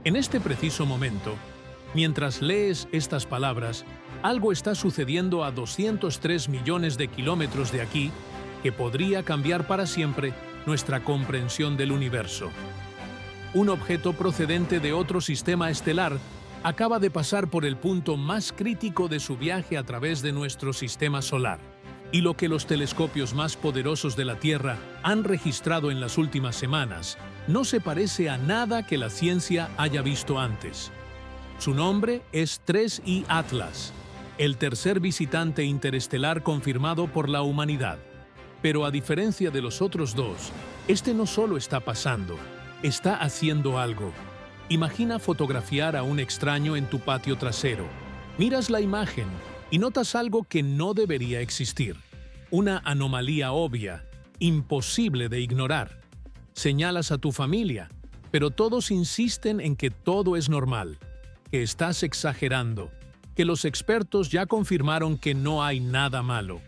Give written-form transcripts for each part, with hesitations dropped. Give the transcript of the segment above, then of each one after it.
En este preciso momento, mientras lees estas palabras, algo está sucediendo a 203 millones de kilómetros de aquí que podría cambiar para siempre nuestra comprensión del universo. Un objeto procedente de otro sistema estelar acaba de pasar por el punto más crítico de su viaje a través de nuestro sistema solar. Y lo que los telescopios más poderosos de la Tierra han registrado en las últimas semanas no se parece a nada que la ciencia haya visto antes. Su nombre es 3I Atlas, el tercer visitante interestelar confirmado por la humanidad. Pero a diferencia de los otros dos, este no solo está pasando, está haciendo algo. Imagina fotografiar a un extraño en tu patio trasero. Miras la imagen y notas algo que no debería existir. Una anomalía obvia, imposible de ignorar. Señalas a tu familia, pero todos insisten en que todo es normal, que estás exagerando, que los expertos ya confirmaron que no hay nada malo.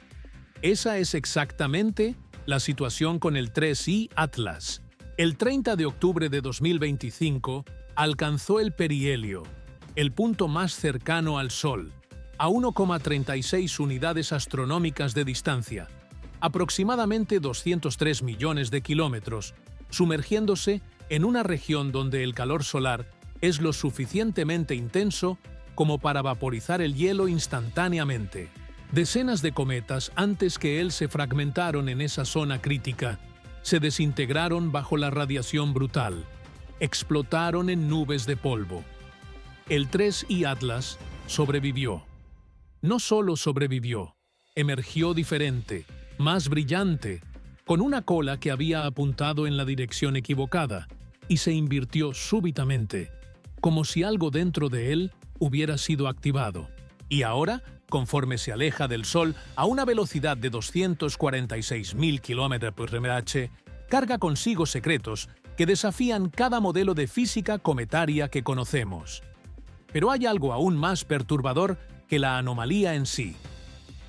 Esa es exactamente la situación con el 3I Atlas. El 30 de octubre de 2025 alcanzó el perihelio, el punto más cercano al Sol, a 1,36 unidades astronómicas de distancia, aproximadamente 203 millones de kilómetros, sumergiéndose en una región donde el calor solar es lo suficientemente intenso como para vaporizar el hielo instantáneamente. Decenas de cometas antes que él se fragmentaron en esa zona crítica, se desintegraron bajo la radiación brutal, explotaron en nubes de polvo. El 3I Atlas sobrevivió. No solo sobrevivió, emergió diferente, más brillante, con una cola que había apuntado en la dirección equivocada, y se invirtió súbitamente, como si algo dentro de él hubiera sido activado. Y ahora, conforme se aleja del Sol a una velocidad de 246.000 km/h, carga consigo secretos que desafían cada modelo de física cometaria que conocemos. Pero hay algo aún más perturbador que la anomalía en sí.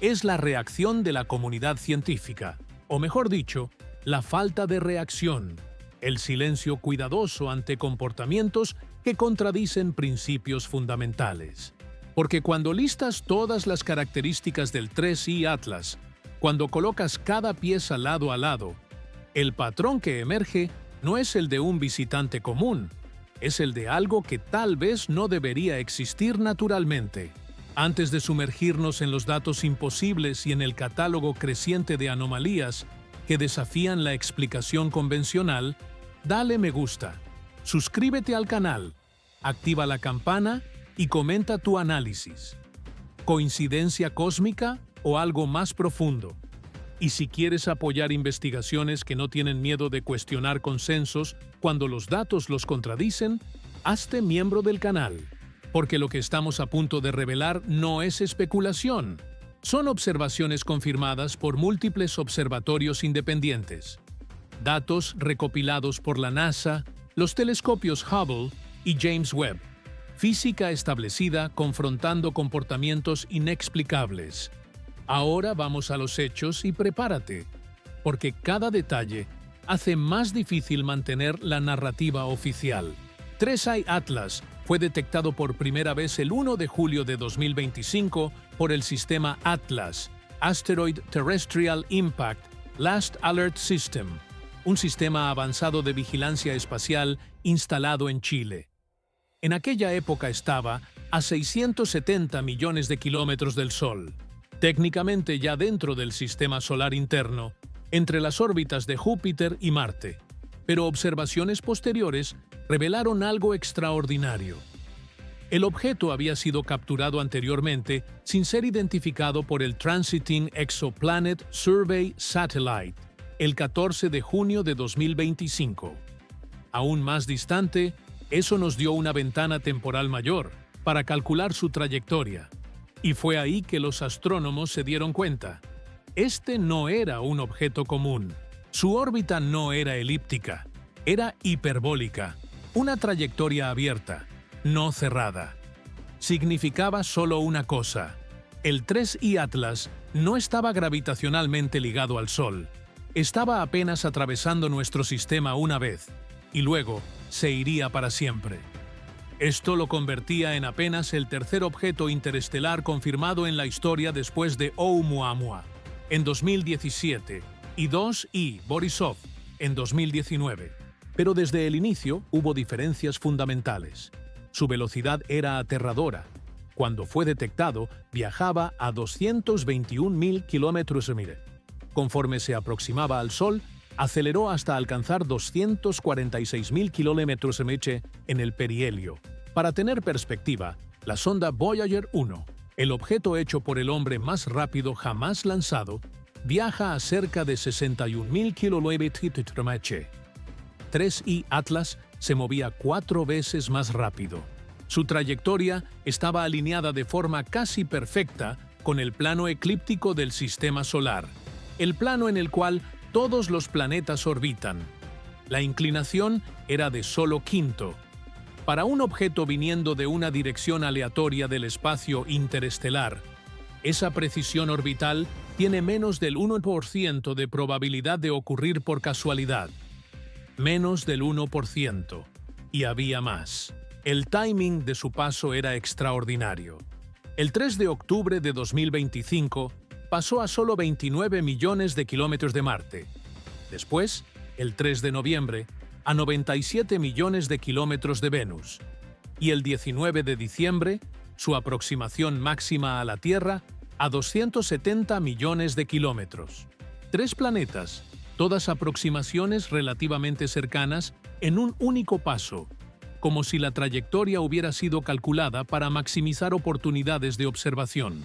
Es la reacción de la comunidad científica, o mejor dicho, la falta de reacción, el silencio cuidadoso ante comportamientos que contradicen principios fundamentales. Porque cuando listas todas las características del 3I Atlas, cuando colocas cada pieza lado a lado, el patrón que emerge no es el de un visitante común, es el de algo que tal vez no debería existir naturalmente. Antes de sumergirnos en los datos imposibles y en el catálogo creciente de anomalías que desafían la explicación convencional, dale me gusta, suscríbete al canal, activa la campana y comenta tu análisis. ¿Coincidencia cósmica o algo más profundo? Y si quieres apoyar investigaciones que no tienen miedo de cuestionar consensos cuando los datos los contradicen, hazte miembro del canal. Porque lo que estamos a punto de revelar no es especulación. Son observaciones confirmadas por múltiples observatorios independientes. Datos recopilados por la NASA, los telescopios Hubble y James Webb. Física establecida confrontando comportamientos inexplicables. Ahora vamos a los hechos y prepárate, porque cada detalle hace más difícil mantener la narrativa oficial. 3I Atlas fue detectado por primera vez el 1 de julio de 2025 por el sistema ATLAS, Asteroid Terrestrial Impact Last Alert System, un sistema avanzado de vigilancia espacial instalado en Chile. En aquella época estaba a 670 millones de kilómetros del Sol, técnicamente ya dentro del sistema solar interno, entre las órbitas de Júpiter y Marte. Pero observaciones posteriores revelaron algo extraordinario. El objeto había sido capturado anteriormente sin ser identificado por el Transiting Exoplanet Survey Satellite, el 14 de junio de 2025. Aún más distante, eso nos dio una ventana temporal mayor para calcular su trayectoria. Y fue ahí que los astrónomos se dieron cuenta. Este no era un objeto común. Su órbita no era elíptica, era hiperbólica, una trayectoria abierta, no cerrada. Significaba solo una cosa: el 3I Atlas no estaba gravitacionalmente ligado al Sol, estaba apenas atravesando nuestro sistema una vez, y luego se iría para siempre. Esto lo convertía en apenas el tercer objeto interestelar confirmado en la historia después de Oumuamua en 2017 y 2I Borisov en 2019. Pero desde el inicio hubo diferencias fundamentales. Su velocidad era aterradora. Cuando fue detectado, viajaba a 221.000 km/h. Conforme se aproximaba al Sol, aceleró hasta alcanzar 246.000 km/h en el perihelio. Para tener perspectiva, la sonda Voyager 1, el objeto hecho por el hombre más rápido jamás lanzado, viaja a cerca de 61.000 km/h. 3I Atlas se movía 4 veces más rápido. Su trayectoria estaba alineada de forma casi perfecta con el plano eclíptico del Sistema Solar, el plano en el cual todos los planetas orbitan. La inclinación era de solo quinto. Para un objeto viniendo de una dirección aleatoria del espacio interestelar, esa precisión orbital tiene menos del 1% de probabilidad de ocurrir por casualidad. Menos del 1%. Y había más. El timing de su paso era extraordinario. El 3 de octubre de 2025 pasó a solo 29 millones de kilómetros de Marte. Después, el 3 de noviembre, a 97 millones de kilómetros de Venus. Y el 19 de diciembre, su aproximación máxima a la Tierra a 270 millones de kilómetros. 3 planetas, todas aproximaciones relativamente cercanas en un único paso, como si la trayectoria hubiera sido calculada para maximizar oportunidades de observación.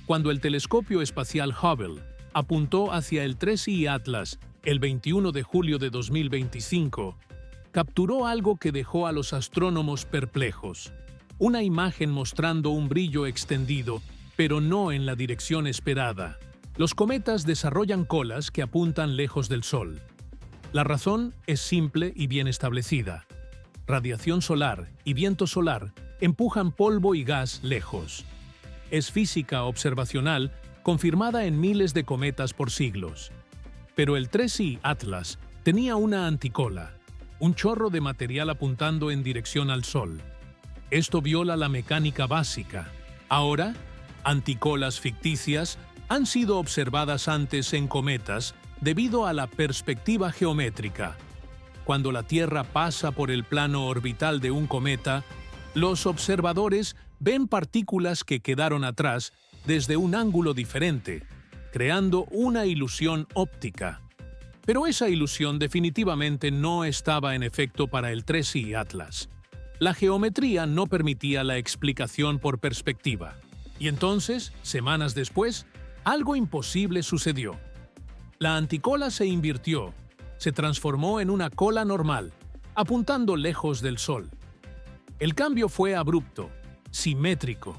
Cuando el telescopio espacial Hubble apuntó hacia el 3I Atlas el 21 de julio de 2025, capturó algo que dejó a los astrónomos perplejos. Una imagen mostrando un brillo extendido, pero no en la dirección esperada. Los cometas desarrollan colas que apuntan lejos del Sol. La razón es simple y bien establecida. Radiación solar y viento solar empujan polvo y gas lejos. Es física observacional confirmada en miles de cometas por siglos. Pero el 3I Atlas tenía una anticola, un chorro de material apuntando en dirección al Sol. Esto viola la mecánica básica. Ahora, anticolas ficticias han sido observadas antes en cometas debido a la perspectiva geométrica. Cuando la Tierra pasa por el plano orbital de un cometa, los observadores ven partículas que quedaron atrás desde un ángulo diferente, creando una ilusión óptica. Pero esa ilusión definitivamente no estaba en efecto para el 3I Atlas. La geometría no permitía la explicación por perspectiva. Y entonces, semanas después, algo imposible sucedió. La anticola se invirtió, se transformó en una cola normal, apuntando lejos del Sol. El cambio fue abrupto, simétrico,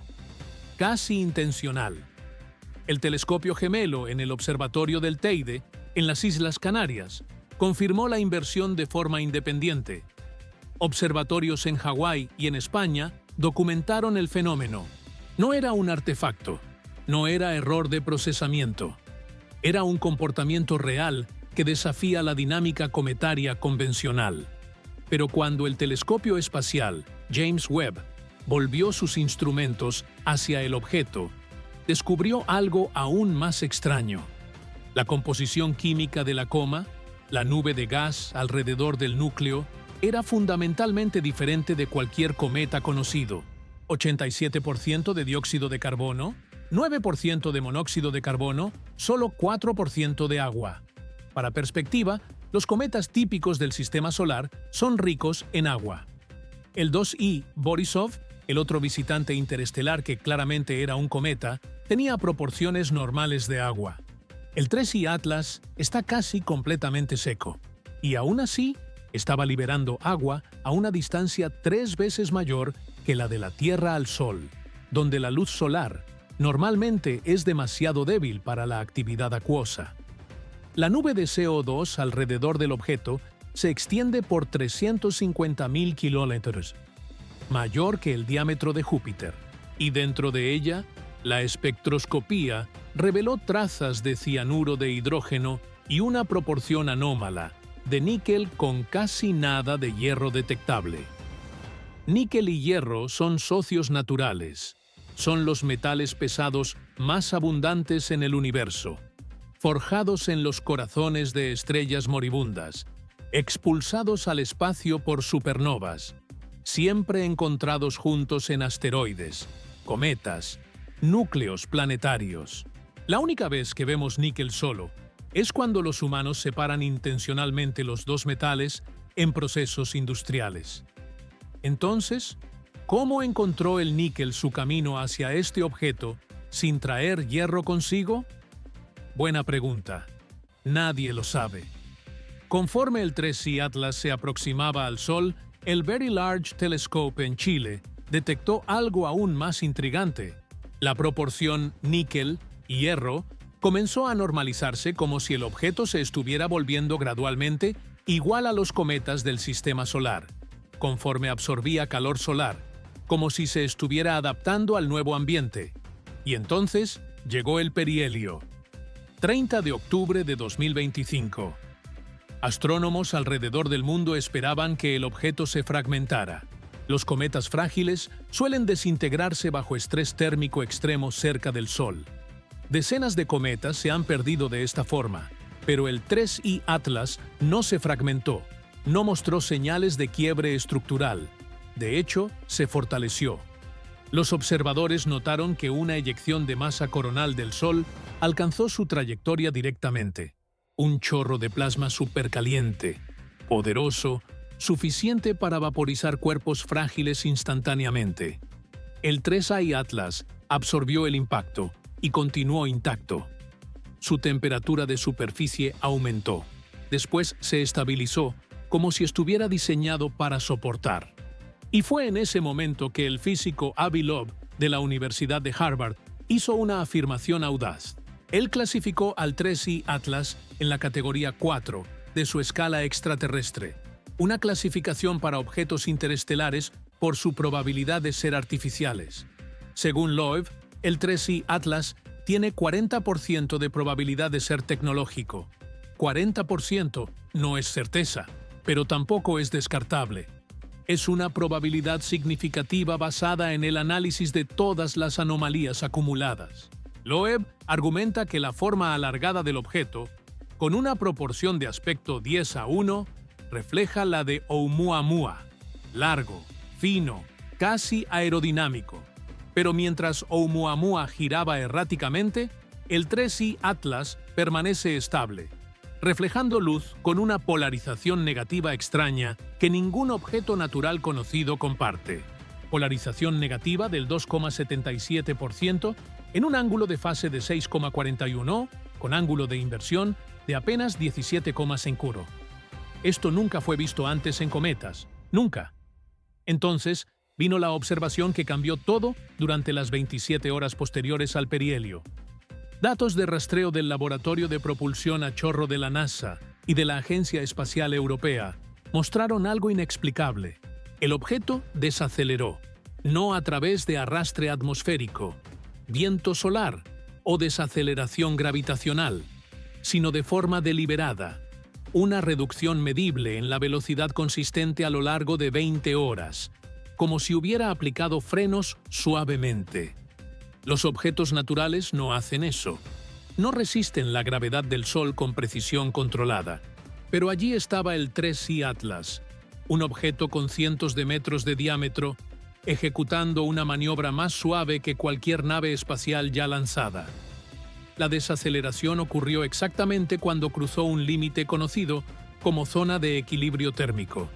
casi intencional. El telescopio gemelo en el observatorio del Teide, en las Islas Canarias, confirmó la inversión de forma independiente. Observatorios en Hawái y en España documentaron el fenómeno. No era un artefacto, no era error de procesamiento. Era un comportamiento real que desafía la dinámica cometaria convencional. Pero cuando el telescopio espacial James Webb volvió sus instrumentos hacia el objeto, descubrió algo aún más extraño. La composición química de la coma, la nube de gas alrededor del núcleo, era fundamentalmente diferente de cualquier cometa conocido. 87% de dióxido de carbono, 9% de monóxido de carbono, solo 4% de agua. Para perspectiva, los cometas típicos del Sistema Solar son ricos en agua. El 2I Borisov, el otro visitante interestelar que claramente era un cometa, tenía proporciones normales de agua. El 3I Atlas está casi completamente seco, y aún así estaba liberando agua a una distancia 3 veces mayor que la de la Tierra al Sol, donde la luz solar normalmente es demasiado débil para la actividad acuosa. La nube de CO2 alrededor del objeto se extiende por 350.000 kilómetros, mayor que el diámetro de Júpiter, y dentro de ella, la espectroscopía reveló trazas de cianuro de hidrógeno y una proporción anómala de níquel con casi nada de hierro detectable. Níquel y hierro son socios naturales. Son los metales pesados más abundantes en el universo, forjados en los corazones de estrellas moribundas, expulsados al espacio por supernovas, siempre encontrados juntos en asteroides, cometas, núcleos planetarios. La única vez que vemos níquel solo es cuando los humanos separan intencionalmente los dos metales en procesos industriales. Entonces, ¿cómo encontró el níquel su camino hacia este objeto sin traer hierro consigo? Buena pregunta. Nadie lo sabe. Conforme el 3C Atlas se aproximaba al Sol, el Very Large Telescope en Chile detectó algo aún más intrigante. La proporción níquel-hierro comenzó a normalizarse como si el objeto se estuviera volviendo gradualmente igual a los cometas del sistema solar, conforme absorbía calor solar, como si se estuviera adaptando al nuevo ambiente. Y entonces llegó el perihelio. 30 de octubre de 2025. Astrónomos alrededor del mundo esperaban que el objeto se fragmentara. Los cometas frágiles suelen desintegrarse bajo estrés térmico extremo cerca del Sol. Decenas de cometas se han perdido de esta forma, pero el 3I Atlas no se fragmentó, no mostró señales de quiebre estructural. De hecho, se fortaleció. Los observadores notaron que una eyección de masa coronal del Sol alcanzó su trayectoria directamente. Un chorro de plasma supercaliente, poderoso, suficiente para vaporizar cuerpos frágiles instantáneamente. El 3I Atlas absorbió el impacto y continuó intacto. Su temperatura de superficie aumentó. Después se estabilizó, como si estuviera diseñado para soportar. Y fue en ese momento que el físico Avi Loeb, de la Universidad de Harvard, hizo una afirmación audaz. Él clasificó al 3I Atlas en la categoría 4 de su escala extraterrestre, una clasificación para objetos interestelares por su probabilidad de ser artificiales. Según Loeb, el 3I Atlas tiene 40% de probabilidad de ser tecnológico. 40% no es certeza, pero tampoco es descartable. Es una probabilidad significativa basada en el análisis de todas las anomalías acumuladas. Loeb argumenta que la forma alargada del objeto, con una proporción de aspecto 10:1, refleja la de Oumuamua, largo, fino, casi aerodinámico. Pero mientras Oumuamua giraba erráticamente, el 3I Atlas permanece estable, reflejando luz con una polarización negativa extraña que ningún objeto natural conocido comparte. Polarización negativa del 2,77% en un ángulo de fase de 6,41, con ángulo de inversión de apenas 17,5. Esto nunca fue visto antes en cometas, nunca. Entonces, vino la observación que cambió todo durante las 27 horas posteriores al perihelio. Datos de rastreo del Laboratorio de Propulsión a Chorro de la NASA y de la Agencia Espacial Europea mostraron algo inexplicable. El objeto desaceleró, no a través de arrastre atmosférico, viento solar o desaceleración gravitacional, sino de forma deliberada, una reducción medible en la velocidad consistente a lo largo de 20 horas, como si hubiera aplicado frenos suavemente. Los objetos naturales no hacen eso. No resisten la gravedad del Sol con precisión controlada. Pero allí estaba el 3I Atlas, un objeto con cientos de metros de diámetro, ejecutando una maniobra más suave que cualquier nave espacial ya lanzada. La desaceleración ocurrió exactamente cuando cruzó un límite conocido como zona de equilibrio térmico,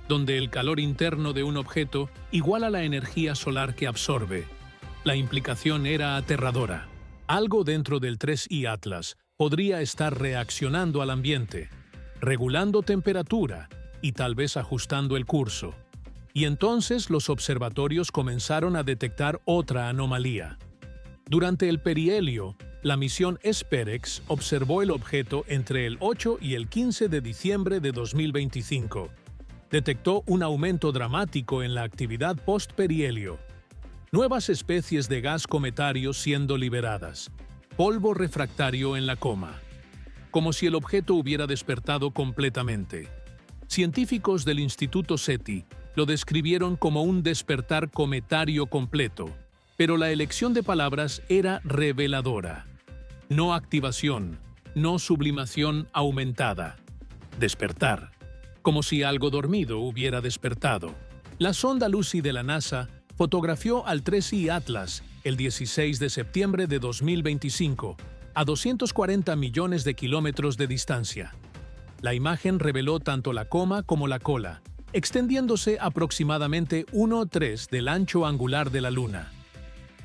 donde el calor interno de un objeto iguala la energía solar que absorbe. La implicación era aterradora. Algo dentro del 3I Atlas podría estar reaccionando al ambiente, regulando temperatura y tal vez ajustando el curso. Y entonces los observatorios comenzaron a detectar otra anomalía. Durante el perihelio, la misión SPEREX observó el objeto entre el 8 y el 15 de diciembre de 2025. Detectó un aumento dramático en la actividad post-perihelio. Nuevas especies de gas cometario siendo liberadas. Polvo refractario en la coma. Como si el objeto hubiera despertado completamente. Científicos del Instituto SETI lo describieron como un despertar cometario completo, pero la elección de palabras era reveladora. No activación, no sublimación aumentada. Despertar, como si algo dormido hubiera despertado. La sonda Lucy de la NASA fotografió al 3I Atlas el 16 de septiembre de 2025, a 240 millones de kilómetros de distancia. La imagen reveló tanto la coma como la cola, extendiéndose aproximadamente 1/3 del ancho angular de la Luna.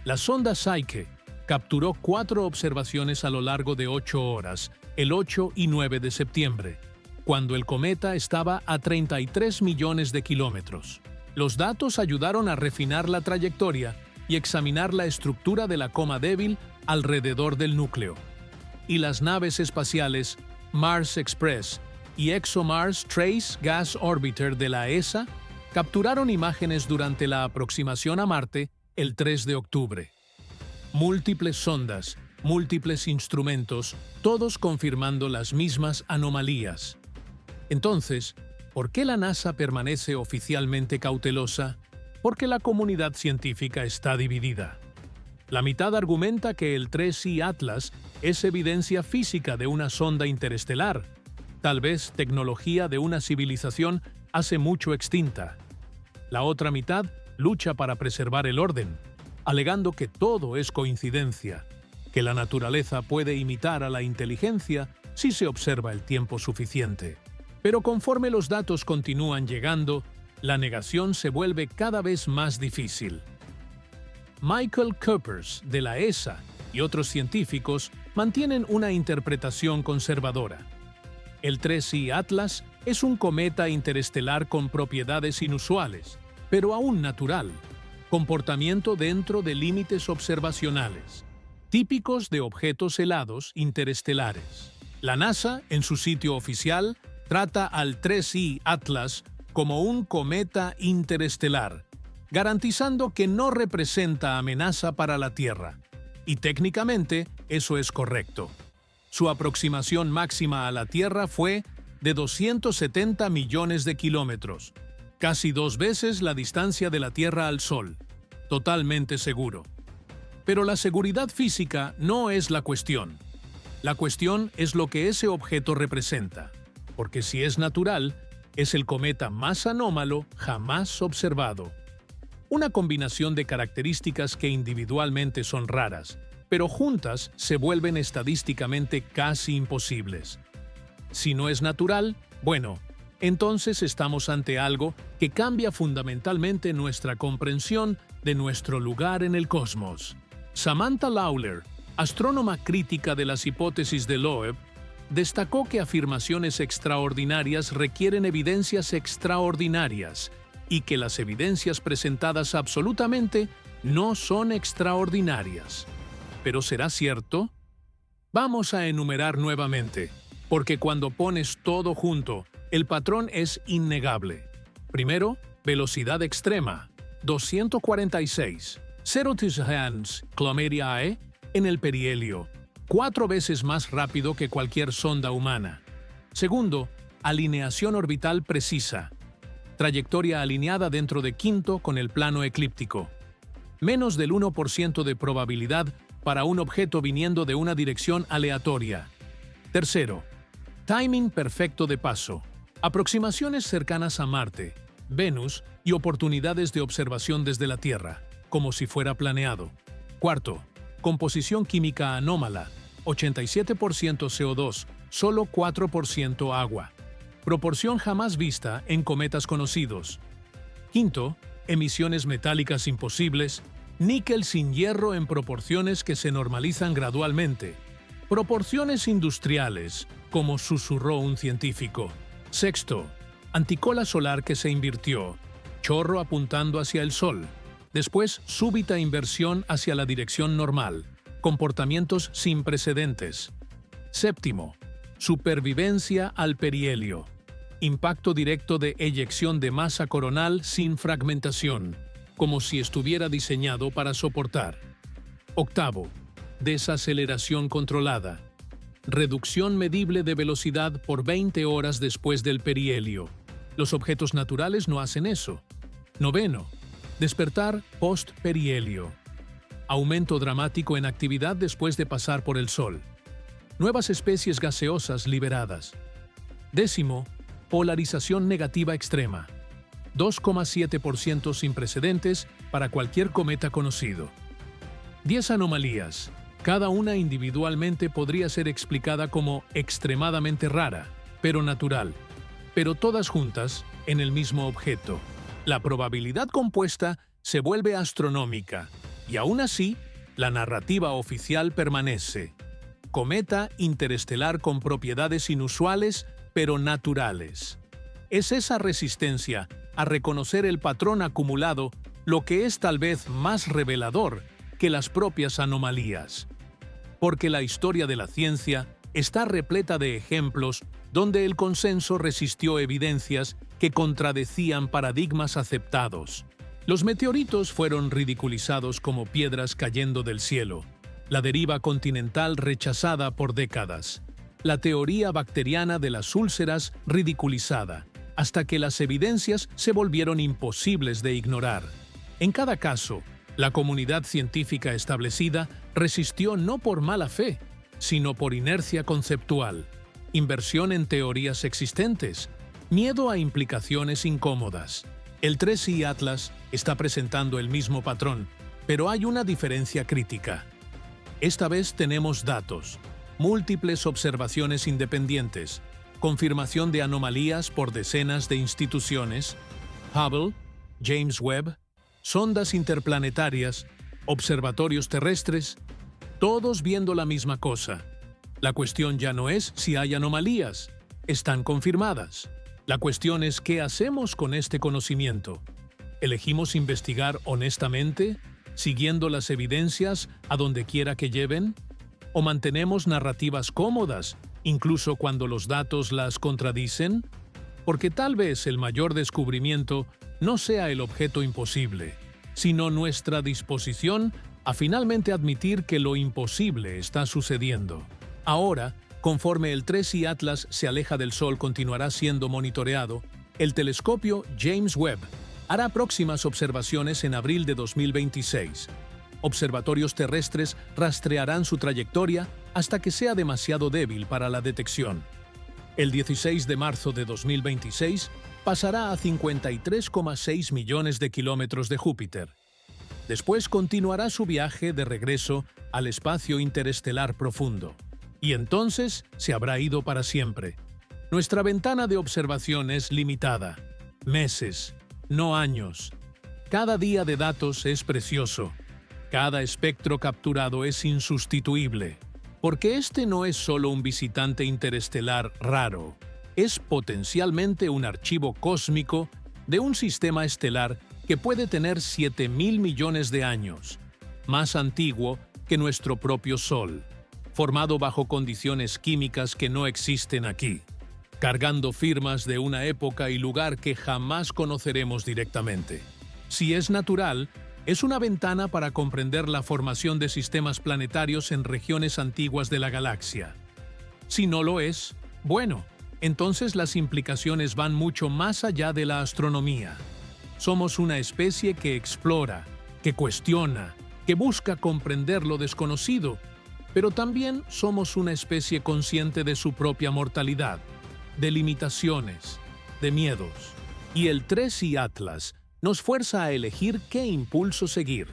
La sonda Psyche capturó 4 observaciones a lo largo de 8 horas, el 8 y 9 de septiembre, cuando el cometa estaba a 33 millones de kilómetros. Los datos ayudaron a refinar la trayectoria y examinar la estructura de la coma débil alrededor del núcleo. Y las naves espaciales Mars Express y ExoMars Trace Gas Orbiter de la ESA capturaron imágenes durante la aproximación a Marte el 3 de octubre. Múltiples sondas, múltiples instrumentos, todos confirmando las mismas anomalías. Entonces, ¿por qué la NASA permanece oficialmente cautelosa? Porque la comunidad científica está dividida. La mitad argumenta que el 3I Atlas es evidencia física de una sonda interestelar, tal vez tecnología de una civilización hace mucho extinta. La otra mitad lucha para preservar el orden, alegando que todo es coincidencia, que la naturaleza puede imitar a la inteligencia si se observa el tiempo suficiente. Pero conforme los datos continúan llegando, la negación se vuelve cada vez más difícil. Michael Kuipers, de la ESA, y otros científicos mantienen una interpretación conservadora. El 3I Atlas es un cometa interestelar con propiedades inusuales, pero aún natural, comportamiento dentro de límites observacionales, típicos de objetos helados interestelares. La NASA, en su sitio oficial, trata al 3I Atlas como un cometa interestelar, garantizando que no representa amenaza para la Tierra. Y técnicamente, eso es correcto. Su aproximación máxima a la Tierra fue de 270 millones de kilómetros, casi 2 veces la distancia de la Tierra al Sol. Totalmente seguro. Pero la seguridad física no es la cuestión. La cuestión es lo que ese objeto representa, porque si es natural, es el cometa más anómalo jamás observado. Una combinación de características que individualmente son raras, pero juntas se vuelven estadísticamente casi imposibles. Si no es natural, bueno, entonces estamos ante algo que cambia fundamentalmente nuestra comprensión de nuestro lugar en el cosmos. Samantha Lawler, astrónoma crítica de las hipótesis de Loeb, destacó que afirmaciones extraordinarias requieren evidencias extraordinarias y que las evidencias presentadas absolutamente no son extraordinarias. ¿Pero será cierto? Vamos a enumerar nuevamente, porque cuando pones todo junto, el patrón es innegable. Primero, velocidad extrema, 246 km/h en el perihelio, 4 veces más rápido que cualquier sonda humana. Segundo, alineación orbital precisa, trayectoria alineada dentro de quinto con el plano eclíptico. Menos del 1% de probabilidad para un objeto viniendo de una dirección aleatoria. Tercero, timing perfecto de paso, aproximaciones cercanas a Marte, Venus y oportunidades de observación desde la Tierra, como si fuera planeado. Cuarto, composición química anómala, 87% CO2, solo 4% agua. Proporción jamás vista en cometas conocidos. Quinto, emisiones metálicas imposibles, níquel sin hierro en proporciones que se normalizan gradualmente. Proporciones industriales, como susurró un científico. Sexto, anticola solar que se invirtió, chorro apuntando hacia el Sol. Después, súbita inversión hacia la dirección normal, comportamientos sin precedentes. Séptimo, supervivencia al perihelio, impacto directo de eyección de masa coronal sin fragmentación, como si estuviera diseñado para soportar. Octavo, desaceleración controlada, reducción medible de velocidad por 20 horas después del perihelio. Los objetos naturales no hacen eso. Noveno, despertar post-perihelio. Aumento dramático en actividad después de pasar por el Sol. Nuevas especies gaseosas liberadas. Décimo, polarización negativa extrema. 2,7% sin precedentes para cualquier cometa conocido. 10 anomalías. Cada una individualmente podría ser explicada como extremadamente rara, pero natural, pero todas juntas en el mismo objeto. La probabilidad compuesta se vuelve astronómica, y aún así, la narrativa oficial permanece. Cometa interestelar con propiedades inusuales, pero naturales. Es esa resistencia a reconocer el patrón acumulado lo que es tal vez más revelador que las propias anomalías. Porque la historia de la ciencia está repleta de ejemplos donde el consenso resistió evidencias que contradecían paradigmas aceptados. Los meteoritos fueron ridiculizados como piedras cayendo del cielo, la deriva continental rechazada por décadas, la teoría bacteriana de las úlceras ridiculizada, hasta que las evidencias se volvieron imposibles de ignorar. En cada caso, la comunidad científica establecida resistió no por mala fe, sino por inercia conceptual, inversión en teorías existentes, miedo a implicaciones incómodas. El 3I Atlas está presentando el mismo patrón, pero hay una diferencia crítica. Esta vez tenemos datos, múltiples observaciones independientes, confirmación de anomalías por decenas de instituciones, Hubble, James Webb, sondas interplanetarias, observatorios terrestres, todos viendo la misma cosa. La cuestión ya no es si hay anomalías, están confirmadas. La cuestión es qué hacemos con este conocimiento. ¿Elegimos investigar honestamente, siguiendo las evidencias a donde quiera que lleven? ¿O mantenemos narrativas cómodas, incluso cuando los datos las contradicen? Porque tal vez el mayor descubrimiento no sea el objeto imposible, sino nuestra disposición a finalmente admitir que lo imposible está sucediendo. Ahora, conforme el 3I Atlas se aleja del Sol continuará siendo monitoreado, el telescopio James Webb hará próximas observaciones en abril de 2026. Observatorios terrestres rastrearán su trayectoria hasta que sea demasiado débil para la detección. El 16 de marzo de 2026 pasará a 53,6 millones de kilómetros de Júpiter. Después continuará su viaje de regreso al espacio interestelar profundo. Y entonces se habrá ido para siempre. Nuestra ventana de observación es limitada. Meses, no años. Cada día de datos es precioso. Cada espectro capturado es insustituible. Porque este no es solo un visitante interestelar raro. Es potencialmente un archivo cósmico de un sistema estelar que puede tener 7.000 millones de años, más antiguo que nuestro propio Sol, formado bajo condiciones químicas que no existen aquí, cargando firmas de una época y lugar que jamás conoceremos directamente. Si es natural, es una ventana para comprender la formación de sistemas planetarios en regiones antiguas de la galaxia. Si no lo es, bueno, entonces las implicaciones van mucho más allá de la astronomía. Somos una especie que explora, que cuestiona, que busca comprender lo desconocido, pero también somos una especie consciente de su propia mortalidad, de limitaciones, de miedos. Y el 3I Atlas nos fuerza a elegir qué impulso seguir: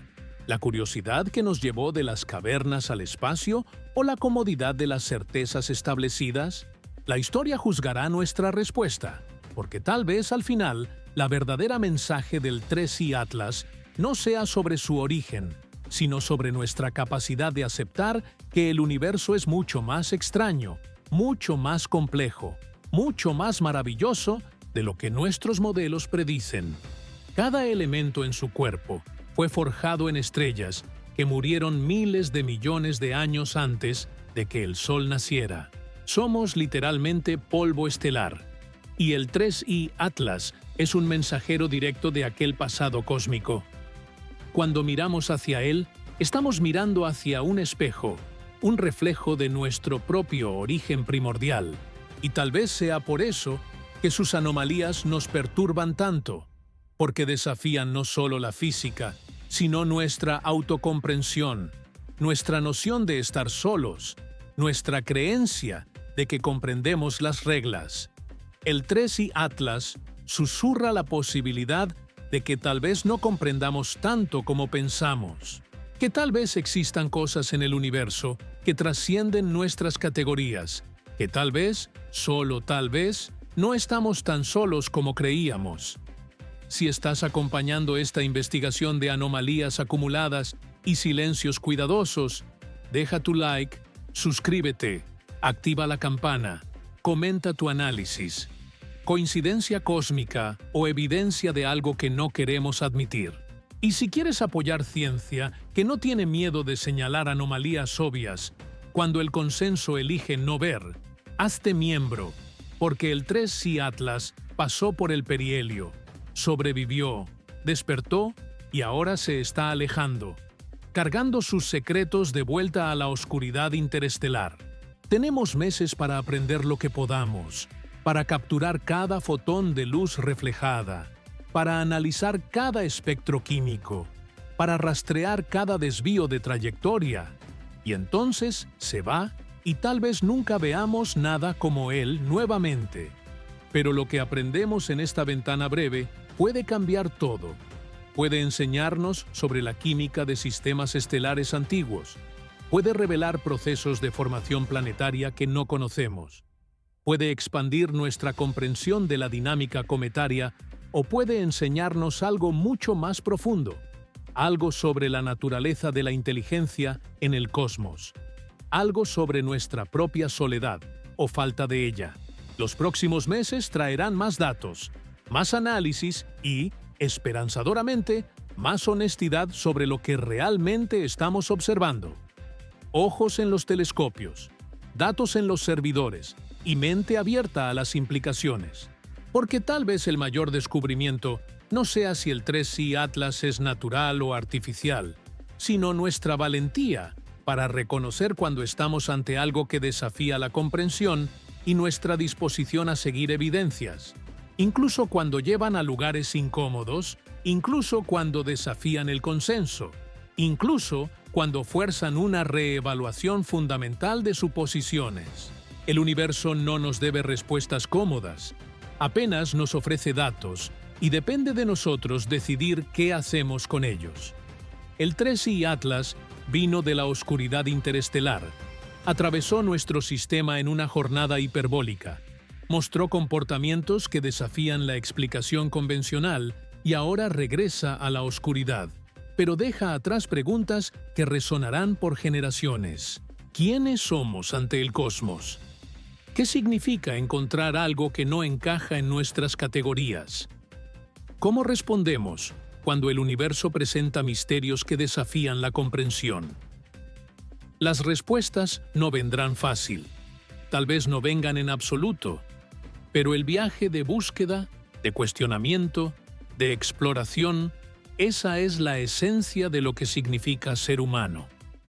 la curiosidad que nos llevó de las cavernas al espacio o la comodidad de las certezas establecidas. La historia juzgará nuestra respuesta, porque tal vez al final la verdadera mensaje del 3I Atlas no sea sobre su origen, sino sobre nuestra capacidad de aceptar que el universo es mucho más extraño, mucho más complejo, mucho más maravilloso de lo que nuestros modelos predicen. Cada elemento en su cuerpo fue forjado en estrellas que murieron miles de millones de años antes de que el Sol naciera. Somos literalmente polvo estelar, y el 3I Atlas es un mensajero directo de aquel pasado cósmico. Cuando miramos hacia él, estamos mirando hacia un espejo, un reflejo de nuestro propio origen primordial, y tal vez sea por eso que sus anomalías nos perturban tanto, porque desafían no solo la física, sino nuestra autocomprensión, nuestra noción de estar solos, nuestra creencia de que comprendemos las reglas. El 3i Atlas susurra la posibilidad de que tal vez no comprendamos tanto como pensamos, que tal vez existan cosas en el universo que trascienden nuestras categorías, que tal vez, solo tal vez, no estamos tan solos como creíamos. Si estás acompañando esta investigación de anomalías acumuladas y silencios cuidadosos, deja tu like, suscríbete, activa la campana, comenta tu análisis. ¿Coincidencia cósmica o evidencia de algo que no queremos admitir? Y si quieres apoyar ciencia que no tiene miedo de señalar anomalías obvias, cuando el consenso elige no ver, hazte miembro, porque el 3i Atlas pasó por el perihelio, sobrevivió, despertó y ahora se está alejando, cargando sus secretos de vuelta a la oscuridad interestelar. Tenemos meses para aprender lo que podamos, para capturar cada fotón de luz reflejada, para analizar cada espectro químico, para rastrear cada desvío de trayectoria. Y entonces se va y tal vez nunca veamos nada como él nuevamente. Pero lo que aprendemos en esta ventana breve puede cambiar todo. Puede enseñarnos sobre la química de sistemas estelares antiguos. Puede revelar procesos de formación planetaria que no conocemos. Puede expandir nuestra comprensión de la dinámica cometaria o puede enseñarnos algo mucho más profundo, algo sobre la naturaleza de la inteligencia en el cosmos, algo sobre nuestra propia soledad o falta de ella. Los próximos meses traerán más datos, más análisis y, esperanzadoramente, más honestidad sobre lo que realmente estamos observando. Ojos en los telescopios, datos en los servidores y mente abierta a las implicaciones. Porque tal vez el mayor descubrimiento no sea si el 3i Atlas es natural o artificial, sino nuestra valentía para reconocer cuando estamos ante algo que desafía la comprensión y nuestra disposición a seguir evidencias, incluso cuando llevan a lugares incómodos, incluso cuando desafían el consenso, incluso cuando fuerzan una reevaluación fundamental de suposiciones. El universo no nos debe respuestas cómodas, apenas nos ofrece datos y depende de nosotros decidir qué hacemos con ellos. El 3i Atlas vino de la oscuridad interestelar, atravesó nuestro sistema en una jornada hiperbólica, mostró comportamientos que desafían la explicación convencional y ahora regresa a la oscuridad, pero deja atrás preguntas que resonarán por generaciones. ¿Quiénes somos ante el cosmos? ¿Qué significa encontrar algo que no encaja en nuestras categorías? ¿Cómo respondemos cuando el universo presenta misterios que desafían la comprensión? Las respuestas no vendrán fácil, tal vez no vengan en absoluto, pero el viaje de búsqueda, de cuestionamiento, de exploración, esa es la esencia de lo que significa ser humano.